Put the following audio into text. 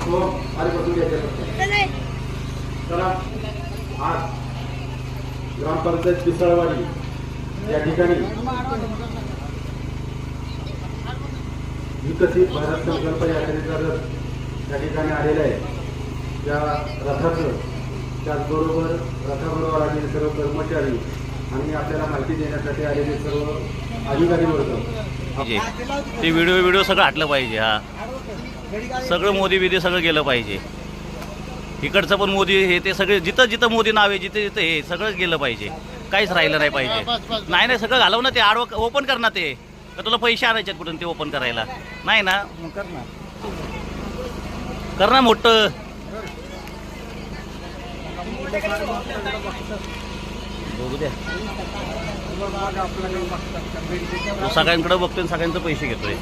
तो आधीपासून द्यायचा. चला आज ग्रामपंचायत पिसळवाडी या ठिकाणी विकसित भारत संकल्प यात्रेचा रथ त्या ठिकाणी आलेला आहे. त्या रथाचं त्याचबरोबर रथाबरोबर आलेले सर्व कर्मचारी आणि आपल्याला माहिती देण्यासाठी आलेले सर्व अधिकारी वर्ग ते व्हिडिओ सगळं हटलं पाहिजे. हा सगळं मोदी बिदी सगळं गेलं पाहिजे. इकडचं पण मोदी हे ते सगळे जिथं जिथं मोदी नाव आहे जिथे जिथं हे सगळं गेलं पाहिजे. काहीच राहिलं नाही पाहिजे. नाही सगळं घालव ना ते आडवं ओपन कर ना. ते का तुला पैसे आणायचे कुठून ते ओपन करायला नाही ना. कर ना मोठं. बघू द्या सगळ्यांकडे बघतोय सगळ्यांचे पैसे घेतोय.